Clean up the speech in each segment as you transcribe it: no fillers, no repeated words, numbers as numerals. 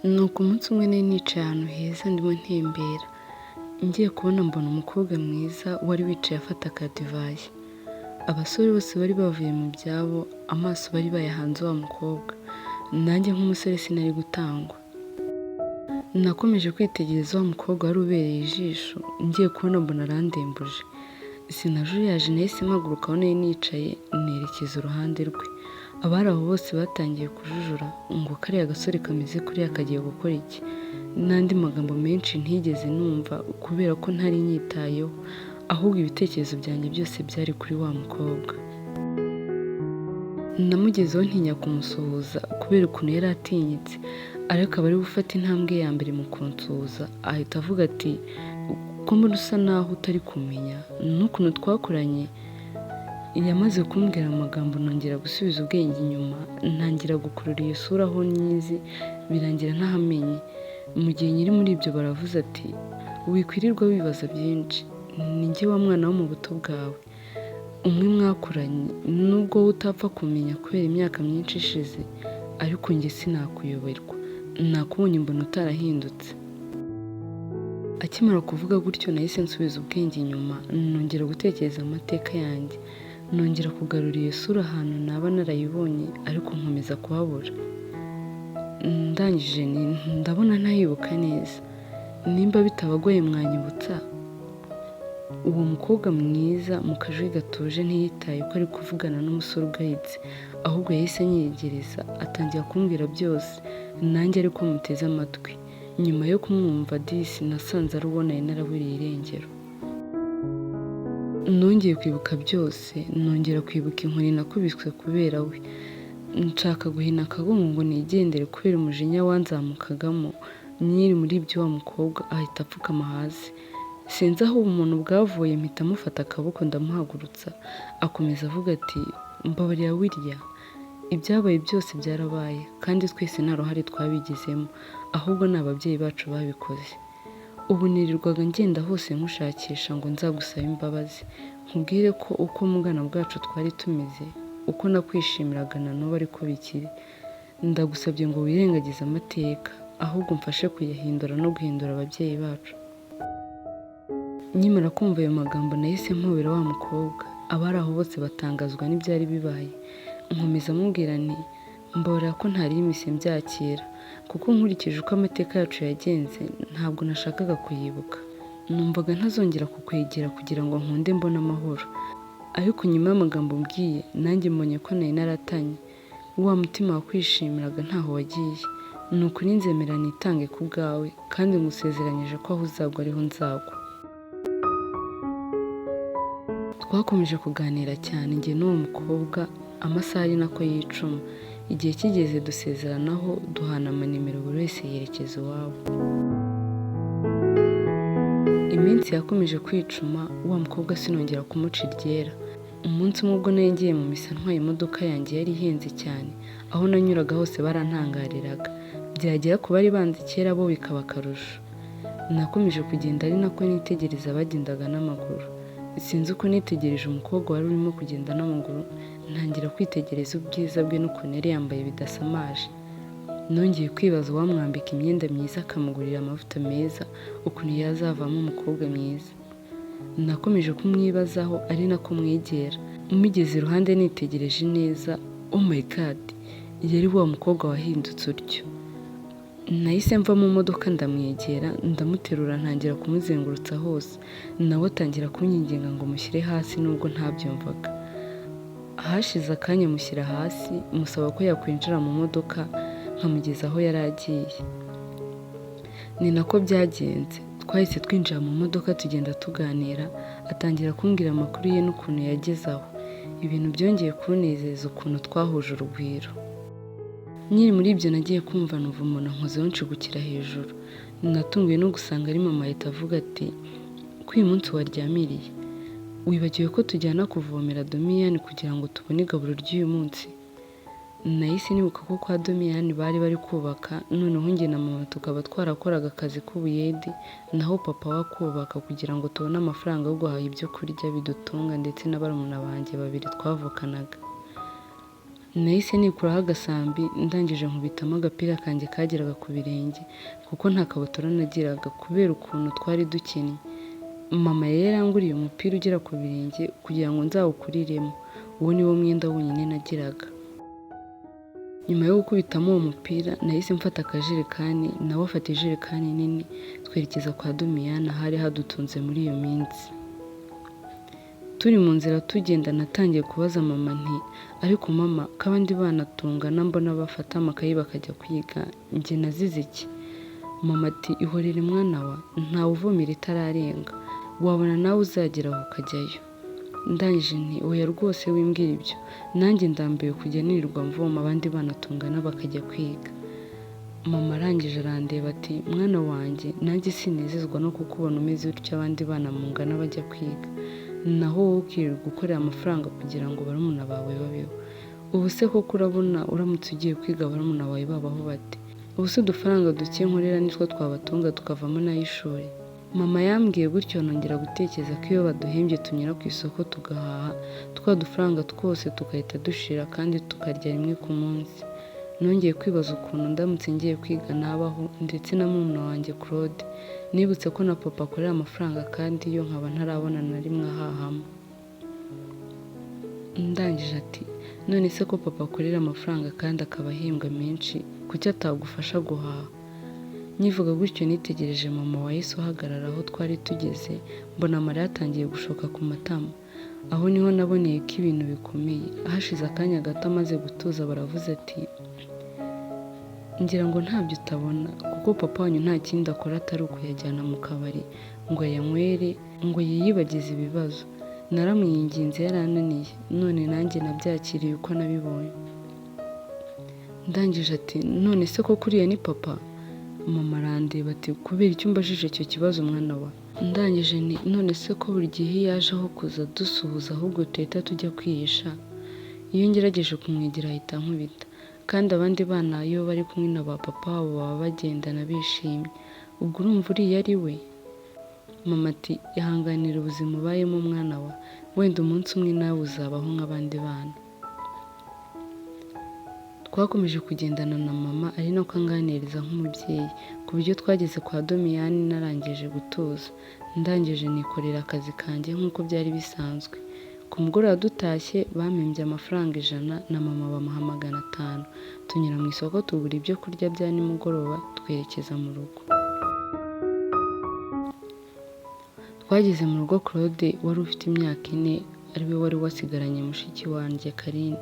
Nuko umunsi umwe nari nicaye ahantu heza ndimo ntembera, ngiye kubona mbona umukobwa mwiza wari wicaye afata akadivayi. Abasore bose bari bavuye mu byabo, amaso bari bayahanze wa mukobwa. Nanjye nk'umusore sinari gutangwa. Nakomeje kwitegereza wa mukobwa wari ubereye ijisho, ngiye kubona mbona arandembuje. Sinajuyaje nahise mpaguruka aho nari nicaye nerekeza uruhande rwe. Abari aho bose batangiye kujujura ngo kariya gasore kameze kuriya kagiye gukora iki, n'andi magambo menshi ntigeze numva kubera ko ntari nyitayeho, ahubwo ibitekerezo byanjye byose byari kuri wa mukobwa. Namugezeho ntinya kumusuhuza kubera ukuntu yari atinyitse, ariko aba ari gufata intambwe ya mbere mu kunsuhuza ahita avuga ati ko mbona usa naho utari kumenya n'ukuntu twakoranye. Yamaze kumbwira amagambo nongera gusubiza ubwenge inyuma, ntangira gukurura iyo sura aho nyizi birangira ntahamenye. Mu gihe nyiri muri ibyo baravuze ati wikwirirwa wibaza byinshi, ni njye wa mwana wo mu buto bwawe, umwe mwakuranye nubwo wowe utapfa kumenya kubera imyaka myinshi ishize, ariko njye sinakuyoberwa, nakubonye mbona utarahindutse. Akimara kuvuga gutyo nahise nsubiza ubwenge inyuma, nongera gutekereza amateka yanjye, nongera kugarura iyo sura ahantu naba narayibonye ariko nkomeza kuhabura. Ndangije ndabona ntayibuka neza, nimba bitabagoye mwanyibutsa. Uwo mukobwa mwiza mu kajwi gatuje ntiyitaye ko ari kuvugana n'umusore ugayitse, ahubwo yahise anyegereza atangira kumbwira byose, nanjye ariko muteze amatwi. Nyuma yo kumwumva disi nasanze ari uwo nari naraburiye irengero. Nongeye kwibuka byose, nongera kwibuka inkoni nakubiswe kubera we. Nshaka guhina akagongo ngo nigendere kubera umujinya wanzamukagamo. Nyiri muri ibyo wa mukobwa ahita apfukama hasi. Sinzi aho ubumuntu bwavuye, mpita mufata akaboko ndamuhagurutsa. Akomeza avuga ati mbabarira William, ibyabaye byose byarabaye kandi twese nta ruhare twabigizemo, ahubwo ni ababyeyi bacu babikoze. Ubu nirirwaga ngenda hose nkushakisha ngo nzagusaba imbabazi, nkubwire ko uko mu bwana bwacu twari tumeze, uko nakwishimiraga na n'ubu ariko bikiri. Ndagusabye ngo wirengagize amateka, ahubwo mfashe kuyahindura no guhindura ababyeyi bacu. Nkimara kumva ayo magambo nahise mpobera wa mukobwa. Abari aho bose batangazwa n'ibyari bibaye. Nkomeza mubwira nti mbabarira ko ntari imise mbyakira, kuko nkurikije uko amateka yacu yagenze ntabwo nashakaga kuyibuka. Numvaga ntazongera kukwegera kugira ngo nkunde mbone amahoro, ariko nyuma y'amagambo mbwiye nanjye mbonye ko nari naratanye. Wa mutima wakwishimiraga ntaho wagiye. Ni ukuri nzemera nitange ku bwawe kandi ngusezeranyije ko aho uzagwa ariho nzagwa. Twakomeje kuganira cyane njye n'uwo mukobwa, amasaha ari nako yicuma. Igihe kigeze dusezeranaho, duhana amanimero buri wese yerekeza iwabo. Iminsi yakomeje kwicuma, wa mukobwa sinongera kumuca iryera. Umunsi umwe ubwo nari ngiye mu misa ntwaye imodoka yanjye yari ihenze cyane, aho nanyuraga hose barantangariraga. Byagera ku bari banzi kera bo bikaba akarusho. Nakomeje kugenda ari nako nitegereza abagendaga n'amaguru. Sinzi uko nitegereje umukobwa wari urimo kugenda n'amaguru, ntangira kwitegereza ubwiza bwe n'ukuntu yari yambaye bidasamaje. Nongeye kwibaza uwamwambika imyenda myiza akamugurira amavuta meza, ukuntu yazavamo umukobwa mwiza. Nakomeje kumwibazaho ari nako mwegera. Mugeze iruhande nitegereje neza, oh my god, yari wa mukobwa wahindutse utyo. Nahise mva mu modoka ndamwegera, ndamuterura ntangira kumuzengurutsa hose. Nawe atangira kunyinginga ngo mushyire hasi nubwo ntabyumvaga. Hashize akanya mushyira hasi, musaba ko yakwinjira mu modoka nkamugeza aho yari agiye. Ni nako byagenze. Twahise twinjira mu modoka tugenda tuganira, atangira kumbwira amakuru ye n'ukuntu yageze aho. Ibintu byongeye kunezeza ukuntu twahuje urugwiro. Nyiri muri ibyo nagiye kumva numva umuntu ankozeho nshigukira hejuru. Natunguwe no gusanga ari mama ahita avuga ati ko uyu munsi waryamiriye, wibagiwe ko tujyana kuvomera Domiyani kugira ngo tubone igaburo ry'uyu munsi. Nahise nibuka ko kwa Domiyani bari kubaka, noneho njye na mama tukaba twarakoraga akazi k'ubuyedi, naho papa wakubaka kugira ngo tubone amafaranga yo guhaha ibyo kurya bidutunga ndetse na barumuna banjye babiri twavukanaga. nahise nikuraho agasambi ndangije nkubitamo agapira kanjye kageraga ku birenge kuko nta kabutura nagiraga kubera ukuntu twari dukennye. Mama yari yaranguriye umupira ugera ku birenge kugira ngo nzawukuriremo, uwo ni wo mwenda wonyine nagiraga. Nyuma yo gukubitamo uwo mupira nahise mfata akajerekani, nawe afata ijerekani nini, twerekeza kwa Domiyana hari hadutunze muri iyo minsi. Turi mu nzira tugenda natangiye kubaza mama nti ariko mama ko abandi bana tungana mbona bafata amakayi bakajya kwiga, njye nazize iki? Mama ati ihorere mwana wa, ntawe uvomera itararenga, wabona nawe uzageraho ukajyayo. Ndangije nti oya rwose wimbwira ibyo, nanjye ndambiwe kujya nirirwa mvoma abandi bana tungana bakajya kwiga. Mama arangije arandeba ati mwana wanjye nanjye sinezezwa no kukubona umeze utyo abandi bana mungana bajya kwiga, naho wowe ukirirwa gukorera amafaranga kugira ngo barumuna bawe babeho. Ubu se koko urabona uramutse ugiye kwiga barumuna bawe babaho bate? Ubu se udufaranga duke nkorera nitwo twabatunga tukavamo n'ay'ishuri? Mama yambwiye gutyo nongera gutekereza ko iyo baduhembye tunyura ku isoko tugahaha, twa dufaranga twose tugahita dushira kandi tukarya rimwe ku munsi. Nongeye kwibaza ukuntu ndamutse ngiye kwiga nabaho ndetse na murumuna wanjye Claude. Nibutse ko na papa akorera amafaranga kandi iyo nkaba ntarabona na rimwe ahahamo. Ndangije ati none se ko papa akorera amafaranga kandi akaba ahembwa menshi, kuki atagufasha guhaha? Nyivuga gutyo nitegereje mama wahise uhagarara aho twari tugeze, mbona amarira yatangiye gushoka ku matama. Aho niho naboneye ko ibintu bikomeye. Hashize akanya gato amaze gutuza baravuze ati ngira ngo ntabyo utabona kuko papa wanyu nta kindi akora atari ukuyajyana mu kabari ngo ayanywere ngo yiyibagize ibibazo. Naramwinginze yarananiye, none nanjye nabyakiriye uko nabibonye. Ndangije ati none se ko kuriya ni papa? Mama arandeba ati kubera icyo umbajije icyo kibazo mwana wa? Ndangije ni none se ko buri gihe yaje aho kuza dusuhuza ahubwo tuhita tujya kwihisha? Iyo ngerageje kumwegera ahita ankubita, kandi abandi bana iyo bari kumwe na ba papa wabo baba bagendana bishimye. Ubwo urumva uriya ari we? Mama ati ihanganira ubuzima ubayemo mwana wa, wenda umunsi umwe nawe uzabaho nk'abandi bana. Twakomeje kugendana na mama ari nako anganiriza nk'umubyeyi, ku buryo twageze kwa Domiyani narangije gutuza. Ndangije nikorera akazi kanjye nk'uko byari bisanzwe. Ku mugoroba dutashye bampembye amafaranga 100 na mama bamuha 500. Tunyura mu isoko tugura ibyo kurya bya nimugoroba twerekeza mu rugo. Twageze mu rugo Claude wari ufite imyaka 4 ariwe wari wasigaranye mushiki wanjye Karine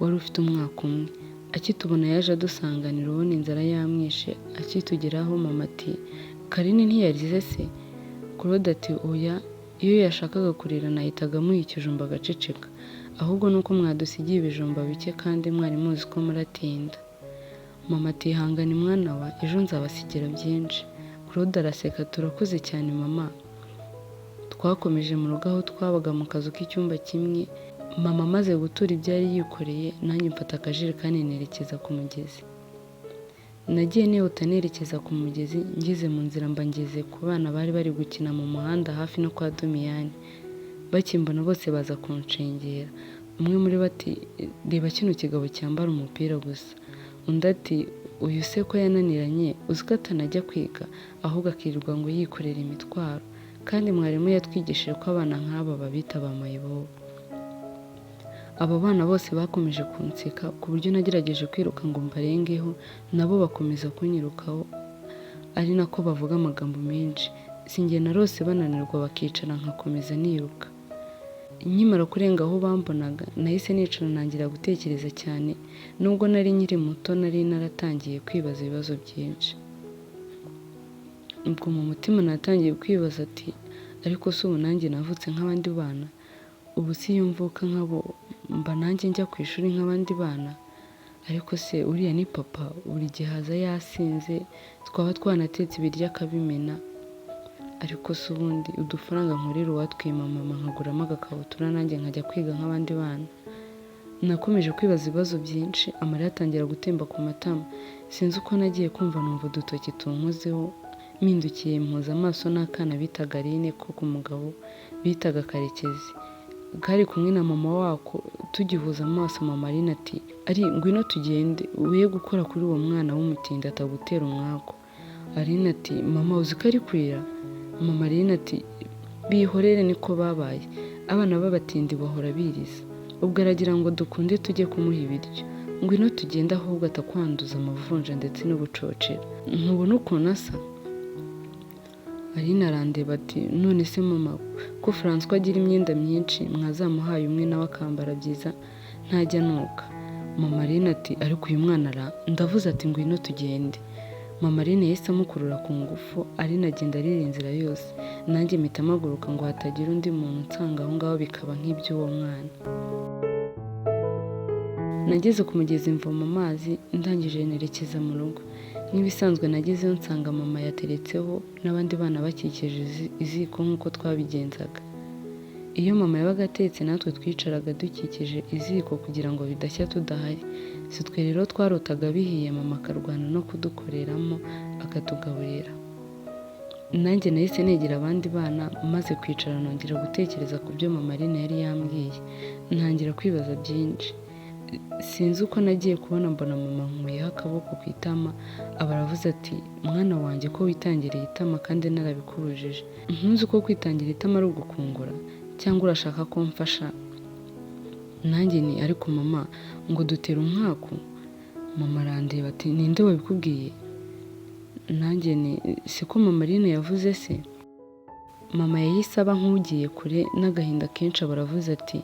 wari ufite umwaka umwe. Akitubona yaje adusanganira ubona inzara yamwishe. Akitugeraho mama ati Karine ntiyarize se? Claude ati oya, iyo yashakaga kurira nahitaga muha ikijumba agaceceka, ahubwo nuko mwadusigiye ibijumba bike kandi mwari muzi ko muratinda. Mama ati hangane mwana wa, ejo nzabasigira byinshi. Claude araseka turakoze cyane mama. Twakomeje mu rugo aho twabaga mu kazu k'icyumba kimwe. Mama amaze gutura ibyo yari yikoreye, nanjye mfata akajerekani nerekeza ku mugezi. Nagiye nihuta nerekeza ku mugezi, ngeze mu nzira mba ngeze ku bana bari bari gukina mu muhanda hafi no kwa Domiyani. Bakimbona bose baza kunshengera. Umwe muri bo ati reba kino kigabo cyambara umupira gusa. Undi ati uyu se ko yananiranye uzi ko atanajya kwiga ahubwo akirirwa ngo yikorera imitwaro, kandi mwarimu yatwigishije ko abana nk'aba babita ba mayibobo. Abo bana bose bakomeje kunseka ku buryo nagerageje kwiruka ngo mbarengeho, nabo bakomeza kunyirukaho ari nako bavuga amagambo menshi. Sinjye narose bananirwa bakicara nkakomeza niruka. Nkimara kurenga aho bambonaga nahise nicara nangira gutekereza cyane, nubwo nari nkiri muto nari naratangiye kwibaza ibibazo byinshi. Ubwo mu mutima natangiye kwibaza ati ariko se ubu nanjye navutse nk'abandi bana? Ubu si iyo mvuka nkabo mba nanjye njya ku ishuri nk'abandi bana? Ariko se uriya ni papa, buri gihe aza yasinze, twaba twanatetse ibiryo akabimena. Ariko se ubundi udufaranga nkorera uwatwima mama nkaguramo agakabutura nanjye nkajya kwiga nk'abandi bana? Nakomeje kwibaza ibibazo byinshi, amarira atangira gutemba ku matama. Sinzi uko nagiye kumva numva udutoki tunkozeho, mpindukiye mpuza amaso n'akana bitaga Aline ko ku mugabo bitaga Karekezi. Kari kumwe na mama wako tugihuza amaso mama Aline ati ari ngwino tugende uye gukora kuri uwo mwana w'umutindi atagutera umwaku. Aline ati mama uzi ko ari kurira. Mama Aline ati bihorere niko babaye, abana b'abatindi bahora biriza, ubwo aragira ngo dukunde tujye kumuha ibiryo, ngwino tugende ahubwo atakwanduza amavunja ndetse n'ubucocera, ntubona ukuntu asa. Aline arandeba ati none se mama ko François agira imyenda myinshi mwazamuhaye umwe nawe akambara byiza ntajya nuka. Mama Aline ati ariko uyu mwana ndavuze ati ngwino tugende. Mama Aline yahise amukurura ku ngufu, Aline agenda arira inzira yose, nanjye mpita mpaguruka ngo hatagira undi muntu nsanga aho ngaho bikaba nk'iby'uwo mwana. Nageze ku mugezi mvoma amazi, ndangije nerekeza mu rugo. Nk'ibisanzwe nagezeyo nsanga mama yateretseho n'abandi bana bakikije iziko nk'uko twabigenzaga. Iyo mama yabaga atetse natwe twicaraga dukikije iziko kugira ngo bidashya tudahari. Si twe rero twarotaga bihiye mama akarwana no kudukoreramo akatugaburira. Nanjye nahise negera abandi bana maze kwicara nongera gutekereza ku byo mama Aline yari yambwiye. Ntangira kwibaza byinshi. Sinzi uko nagiye kubona mbona mama nkuyeho akaboko ku itama, aba aravuze ati mwana wanjye ko witangiriye itama kandi narabikubujije, ntuzi ko kwitangira itama ari ugukungura cyangwa urashaka ko mfasha? Nanjye ni ariko mama ngo dutera umwaku. Mama arandeba ati ninde wabikubwiye? Nanjye ni siko mama Aline yavuze se? Mama yahise aba nk'ugiye kure n'agahinda kenshi, aba aravuze ati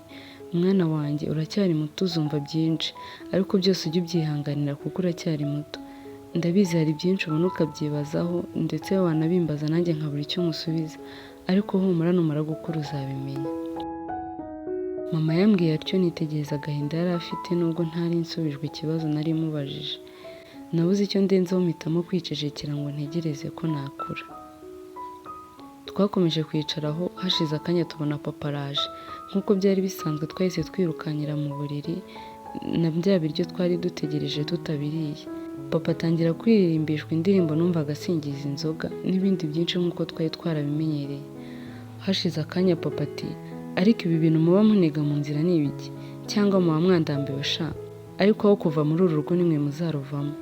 mwana wanjye uracyari muto uzumva byinshi, ariko byose ujye ubyihanganira kuko uracyari muto. Ndabizi hari byinshi ubona ukabyibazaho ndetse wanabimbaza nanjye nkabura icyo musubiza, ariko humura numara gukura uzabimenya. Mama yambwiye atyo nitegereza agahinda yari afite nubwo ntari nsubijwe ikibazo nari mubajije. Nabuze icyo ndenzaho mpitamo kwicecekera ngo ntegereze ko nakura. Twakomeje kwicaraho, hashize akanya tubona papa araje. Nk'uko byari bisanzwe twahise twirukanyira mu buriri na bya biryo twari dutegereje tutabiriye. Papa atangira kwiririmbishwa indirimbo numvaga asingiza inzoga n'ibindi byinshi nk'uko twari twarabimenyereye. Hashize akanya papa ati ariko ibi bintu muba muniga mu nzira ni ibiki? Cyangwa muba mwandambiwe sha? Ariko aho kuva muri uru rugo nimwe muzaruvamo.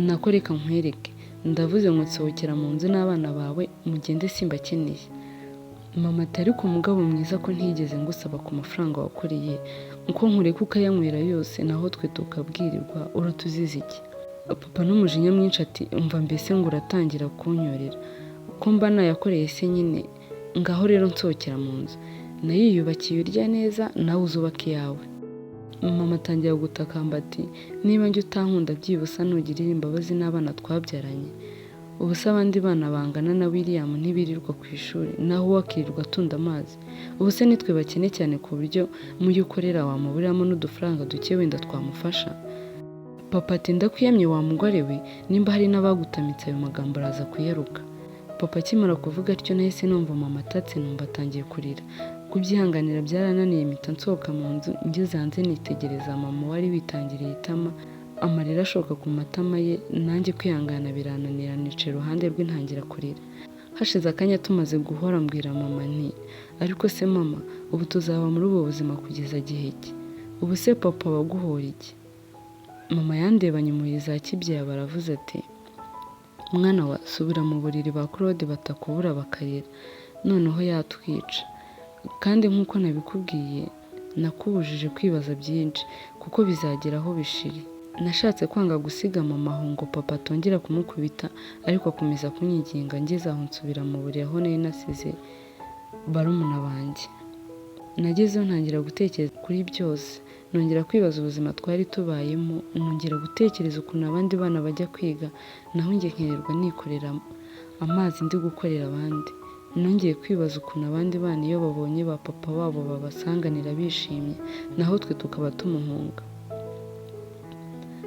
Nako reka nkwereke, ndavuze ngo nsohokera mu nzu n'abana bawe mugende simbakeneye. Mama ati ariko umugabo mwiza ko ntigeze ngusaba ku mafaranga wakoreye, uko nkureka ukayanywera yose naho twe tukabwirirwa uratuziza iki? Papa n'umujinya mwinshi ati umva mbese ngo uratangira kunyorera, uko mba nayakoreye se nyine, ngaho rero nsohokera mu nzu, nayiyubakiye urya neza nawe uzubaka iyawe. Mama atangira gutakamba ati niba njye utankunda byibusa ntugirire imbabazi n'abana twabyaranye. Ubuse abandi bana bangana na William ntibirirwa ku ishuri naho wakirirwa atunda amazi. Ubuse nitwe bakene cyane ku buryo muyo ukorera wamuburiramo n'udufaranga duke wenda twamufasha. Papa ati ndakwiyamye wa mugore we, nimba hari n'abagutamitse ayo magambo araza kuyaruka. Papa akimara kuvuga atyo nahise numva mama atatse numva atangiye kurira. Kubyihanganira byarananiye mpita nsohoka mu nzu, ngeze hanze nitegereza mama wari witangiriye itama, amarira ashoka ku matama ye, nanjye kwihangana birananira nicara iruhande rwe ntangira kurira. Hashize akanya tumaze guhora mbwira mama nti ariko se mama ubu tuzaba muri ubu buzima kugeza gihe ki? Ubu se papa waguhora iki? Mama yandebanye impuhwe za kibyeyi baravuze ati mwana wa subira mu buriri ba Claude batakubura bakarira, noneho yatwica. Kandi nk'uko nabikubwiye nakubujije kwibaza byinshi kuko bizagera aho bishiri. Nashatse kwanga gusiga mama aho ngo papa atongera kumukubita, ariko akomeza kunyiginga. Ngeze aho nsubira mu buriri aho nari nasize barumuna banjye. Nagezeho ntangira gutekereza kuri byose, nongera kwibaza ubuzima twari tubayemo, nongera gutekereza ukuntu abandi bana bajya kwiga naho njye nkirirwa nikorera amazi ndi gukorera abandi. Nongeye kwibaza ukuntu abandi bana iyo babonye ba papa wabo babasanganira bishimye naho twe tukaba tumuhunga.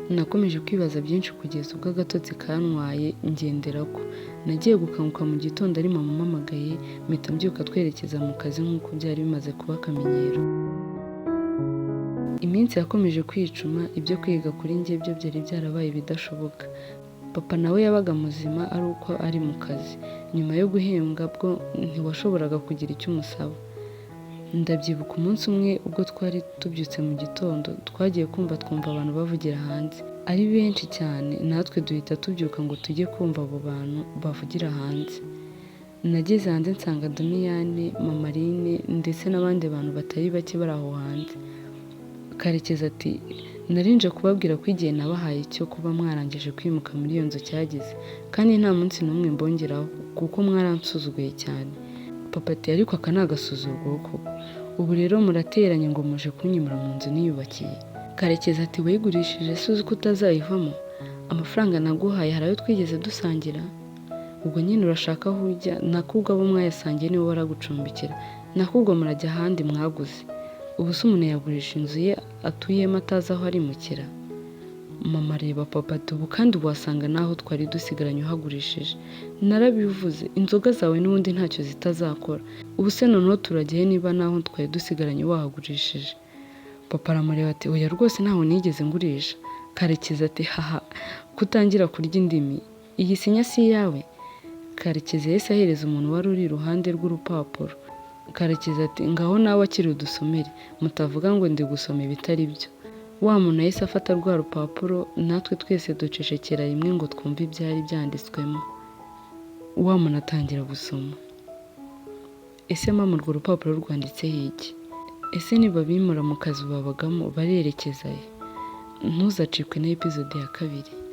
Nakomeje kwibaza byinshi kugeza ubwo agatotsi kantwaye ngendera ko. Nagiye gukanguka mu gitondo ari mama umpamagaye, mpita mbyuka twerekeza mu kazi nk'uko byari bimaze kuba akamenyero. Iminsi yakomeje kwicuma, ibyo kwiga kuri njye byo byari byarabaye bidashoboka. Papa nawe yabaga muzima ari uko ari mu kazi. Nyuma yo guhembwa bwo ntiwashoboraga kugira icyo umusaba. Ndabyibuka umunsi umwe ubwo twari tubyutse mu gitondo twagiye twumva abantu bavugira hanze ari benshi cyane, natwe duhita tubyuka ngo tujye kumva abo bantu bavugira hanze. Nageze hanze nsanga Damiyane, Mama Aline ndetse n'abandi bantu batari bake bari aho hanze. Karekezi ati narinje kubabwira ko igihe nabahaye cyo kuba mwarangije kwimuka muri iyo nzu cyageze, kandi nta munsi n'umwe mbongeraho kuko mwaransuzuguye cyane. Papa ati ariko aka ni agasuzuguro koko, ubu rero murateranye ngo muje kunyimura mu nzu niyubakiye. Karekezi ati wayigurishije se uzi ko utazayivamo? Amafaranga naguhaye hari ayo twigeze dusangira? Ubwo nyine urashaka aho ujya, nakubwo abo mwayasangiye nibo baragucumbikira, nakubwo murajya ahandi mwaguze. Ubu se umuntu yagurisha inzu ye atuyemo atazi aho arimukira? Mama areba papa ati ubu kandi wasanga naho twari dusigaranye uhagurishije. Narabivuze, inzoga zawe n'ubundi ntacyo zitazakora. Ubu se noneho turagiye niba naho twari dusigaranye wahagurishije? Papa aramureba ati oya rwose ntaho nigeze ngurisha. Karekezi ati haha kutangira kurya indimi, iyi sinya si iyawe? Karekezi yahise ahereza umuntu wari uri iruhande rw'urupapuro. Karekezi ati ngaho nawe akiri udusomere, mutavuga ngo ndi gusoma ibitari byo. Wa muntu yahise afata rwa rupapuro, natwe twese ducecekera rimwe ngo twumve ibyari byanditswemo. Wa muntu atangira gusoma. Ese mama urwo rupapuro rwanditseho iki? Ese niba bimura mu kazi babagamo barerekeza he? Ntuzacikwe na episode ya 2.